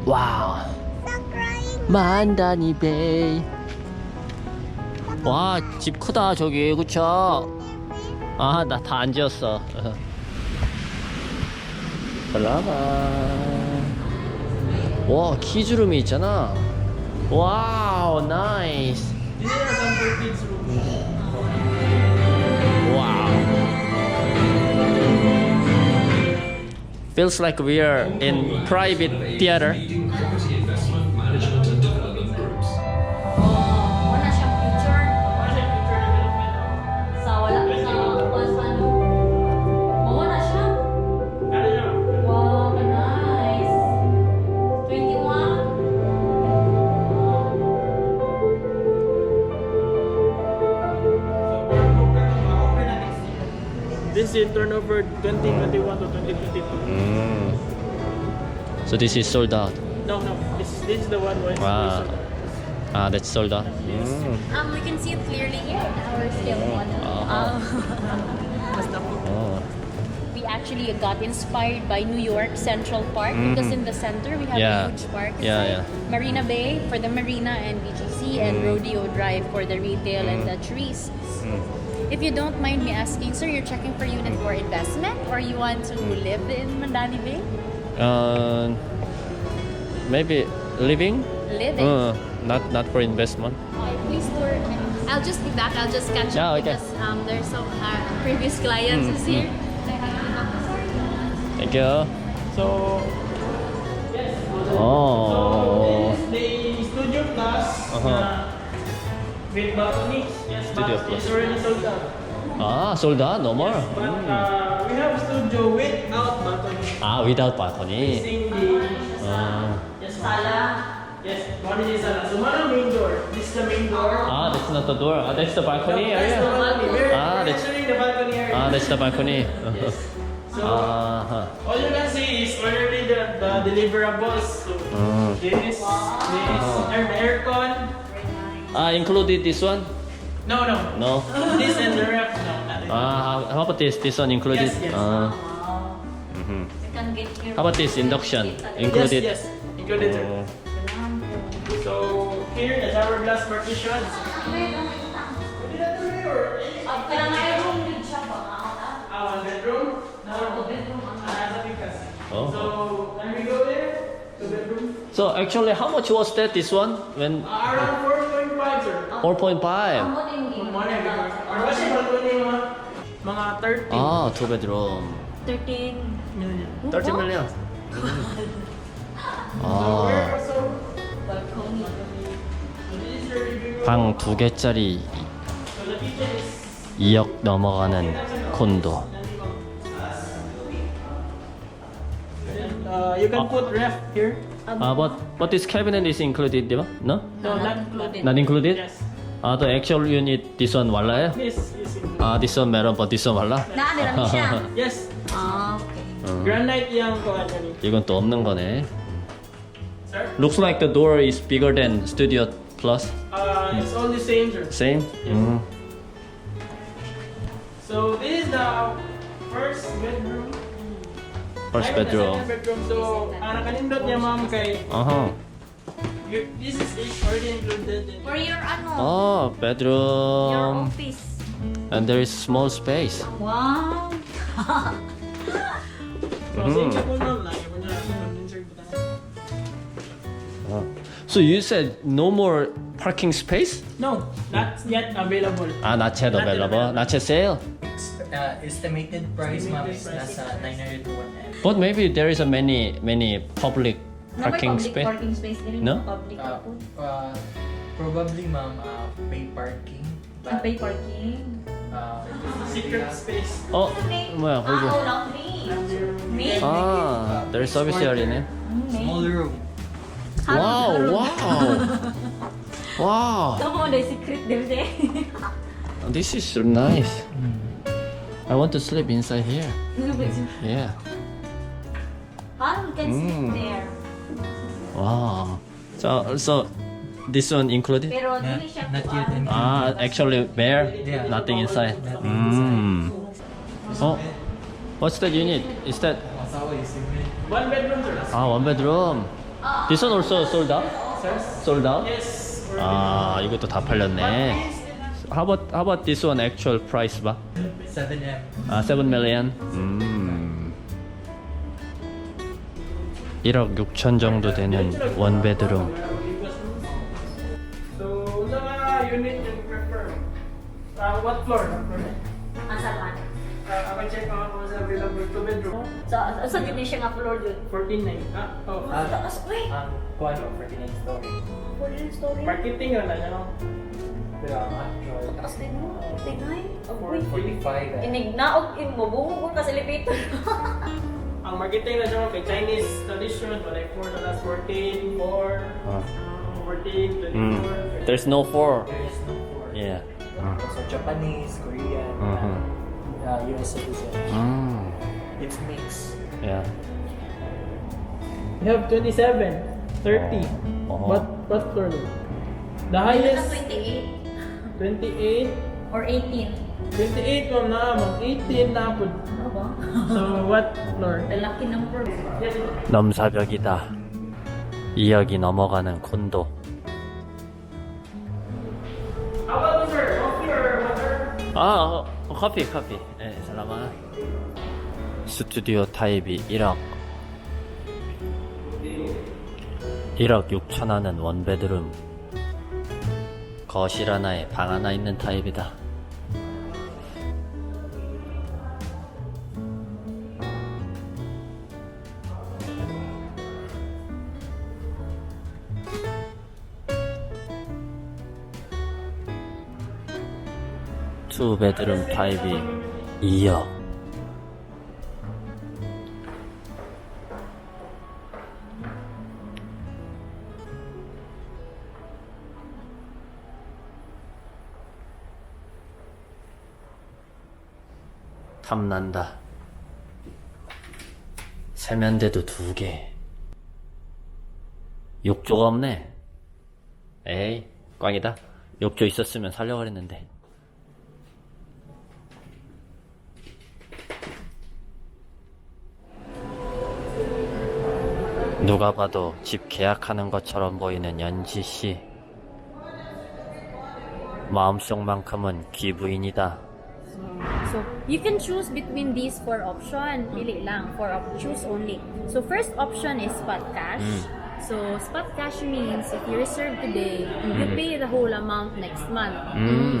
와우. 만다니 베이. 와, 집 크다 저기. 그쵸? 아, 나 다 안 지었어. 올라가. 와, 키즈룸이 있잖아. 와우, 나이스. 와우. Feels like we are in private theater. This is turnover 2021 to 2022. So this is sold out. No, this is the one where it's sold out. Ah, that's sold out. We can see it clearly here in our scale model. Oh. We actually got inspired by New York Central Park because in the center we have a huge park. Marina Bay for the marina and BGC and Rodeo Drive for the retail and the trees. If you don't mind me asking, sir, you're checking for unit for investment or you want to live in Mandani Bay? Maybe living? Living? Not for investment. Please tour. I'll just be back. I'll just catch up okay. because there's some previous clients is here. Thank you. So, Oh. so this is the Studio Plus with balconies. Yes, Studio but Plus. it's already sold out. Ah, sold out? No more? But we have studio without balcony. Without balcony. Facing the sala. Yes, one is the sala. So one is main door. This is the main door. That's not the door. That's the balcony That's the area. balcony. We're that's- actually in the balcony area. That's the balcony. Yes. So all you can see is already the deliverables. So this, and the aircon. Included this one? No. No. This and the ref. No, nothing. How about this? This one included? Yes. How about this induction? Included? Yes, included. Sir. So here the shower glass partitions. One bedroom. So when we go there, the bedroom. So actually, how much was that? This one when Around 4.5, sir. 4.5. Or what's yung balcony mga 30. 2 bedroom. 13 million. 30 million. 방 2개짜리 2억 넘어가는 콘도. You can put ref here. But this cabinet is included, diba? No? No, not included. Not included? Yes. The actual unit, this one wal라요? This is included. This one meron, but this one wal라? Naaniramin siya. Yes. Okay. Granite yung kuha niya. 이건 또 없는 거네. Sir? Looks like the door is bigger than Studio Plus. It's all the same, sir. Same? Yes. So this is the first bedroom. First Ayun, the bedroom. second bedroom. So, nakanindot niya ma'am kay... This is already included. For your Oh, your bedroom. office. And there is small space. Wow. So, same siya po ma'am. Lagi po niya insert po tayo. So you said no more parking space? No, not yet available. Not yet available. Not yet sale. Estimated price ma'am is nasa 900 to 1M. But maybe there is a many public parking space. Parking space din No? Public po. Probably ma'am, pay parking. Ang pay parking. Secret space. 뭐야 거기. Laundry. there is service area네. Small room. Wow. Tama mo na secret din siya. This is so nice. I want to sleep inside here. Yeah. How you can sleep there? Wow. So this one included? Pero dili siya Not yet. Actually bare? Yeah. Nothing inside. What's that unit? Is that One bedroom, sir. one bedroom? This one also sold out? Sold out? Yes. 아, 이것도 다 팔렸네. How about this one actual price 봐? 7M. 아, 7 million. 1억 6천 정도 되는 원 베드룸. So, unsa nga unit yung prefer? What floor? Asaman. Ako check ako sa available 2 bedroom. So din siya nga floor dun. 14.9. Oh. Taas, uy! Kuan o, 49 story. 14 story. Marketing yun, ano? Pero ang actual, Taas din mo. Tingay. Uy. 45. Inignaog mo. Bumubog ka sa elevator. Ang marketing na siya kay Chinese tradition, like 4 na last 14, 4, 14, 24. There's no 4. There is no 4. Yeah. So Japanese, Korean, US citizen. It's mixed. Yeah. We have 27, 30. What floor? The highest 28 28. or 18. 28 mo na, mag 18 na po. Ano ba? So what floor? The lucky number. 넘사벽이다. 2억이 넘어가는 콘도. How about sir? Coffee or water? 아, 커피. 네, 살라마. 스튜디오 타입이 1억 6천 하는 원베드룸. 거실 하나에 방 하나 있는 타입이다. 투 베드룸 타입이 2억. 탐난다. 세면대도 2개. 욕조가 없네. 에이, 꽝이다. 욕조 있었으면 살려고 그랬는데. 누가 봐도 집 계약하는 것처럼 보이는 연지씨. 마음속만큼은 귀부인이다. So you can choose between these 4 options. Pili lang, 4 choose only. So first option is spot cash. So spot cash means if you reserve today, you pay the whole amount next month.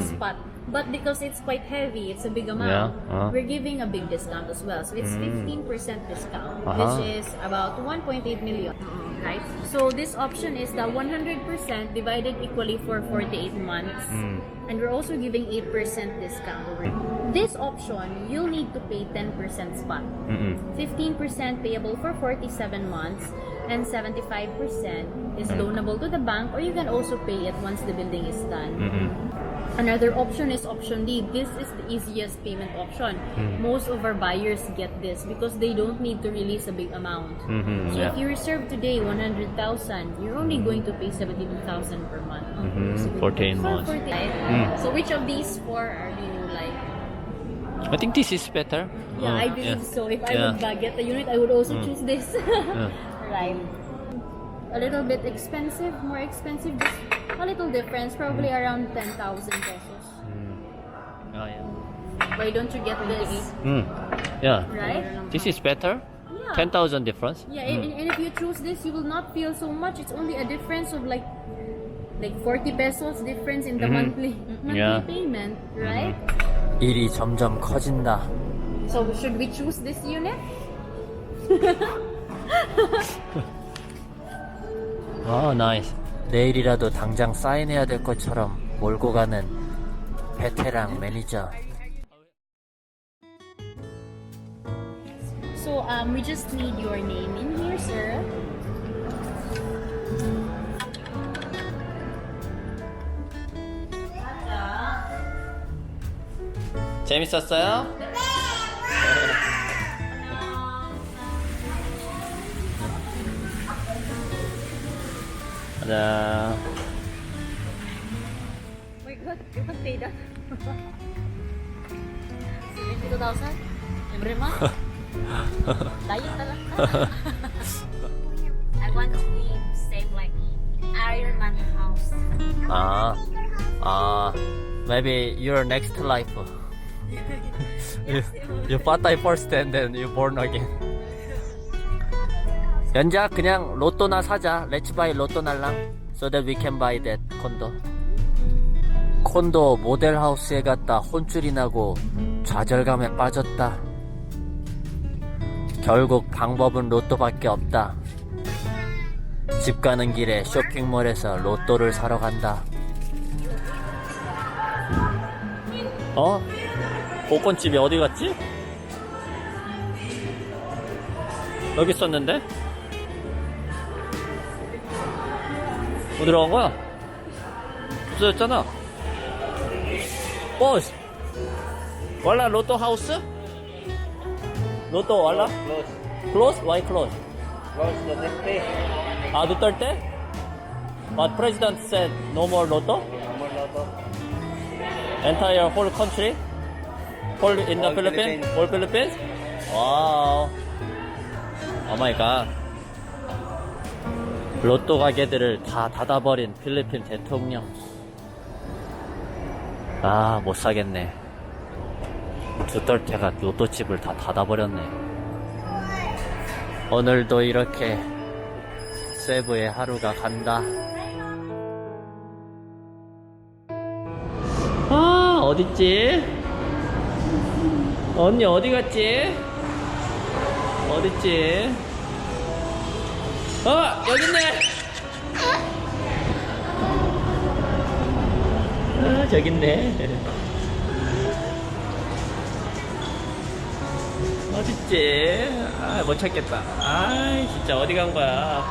Spot. But because it's quite heavy, it's a big amount, we're giving a big discount as well. So it's 15% discount, which is about 1.8 million. Right? So this option is the 100% divided equally for 48 months. And we're also giving 8% discount over it. This option, you'll need to pay 10% spot. 15% payable for 47 months, and 75% is loanable to the bank, or you can also pay it once the building is done. Another option is option D. This is the easiest payment option. Most of our buyers get this because they don't need to release a big amount. So if you reserve today 100,000, you're only going to pay 72,000 per month. 14 months. So which of these 4 are you like? I think this is better. Yeah, I believe so. If I would get the unit, I would also choose this. Right. A little bit expensive, more expensive, just a little difference, probably around 10,000 pesos. Oh, yeah. Why don't you get this? Yeah. Right? This is better. Yeah. 10,000 difference. Yeah, and if you choose this, you will not feel so much. It's only a difference of like 40 pesos difference in the monthly payment, right? 일이 점점 커진다. So should we choose this unit? 나이스. 내일이라도 당장 사인해야 될 것처럼 몰고 가는 베테랑 매니저. So we just need your name in here, sir. 재밌었어요? 가자. My God, you can pay that. 72,000 every month. Diet talaga. want to be same like Iron Man house. Maybe your next life. You die first and then you born again. 연자 그냥 로또나 사자. Let's buy 로또날랑 so that we can buy that 콘도. 콘도 모델하우스에 갔다 혼쭐이 나고 좌절감에 빠졌다. 결국 방법은 로또밖에 없다. 집 가는 길에 쇼핑몰에서 로또를 사러 간다. 복권집이 어디 갔지? 여기 있었는데? 어디로 간 거야? 없어졌잖아. 버스! 왈라 로또 하우스? 로또 왈라? Close? Why close? Duterte? But president said no more lotto? Entire whole country? Whole in the Philippines? Whole Philippines? Wow. Oh my god. 로또 가게들을 다 닫아버린 필리핀 대통령. 못 사겠네. 두떨테가 로또집을 다 닫아버렸네. 오늘도 이렇게 세부의 하루가 간다. 어딨지? 언니 어디 갔지? 어딨지? 여깄네! 저깄네. 어딨지? 못 찾겠다. 진짜 어디 간 거야?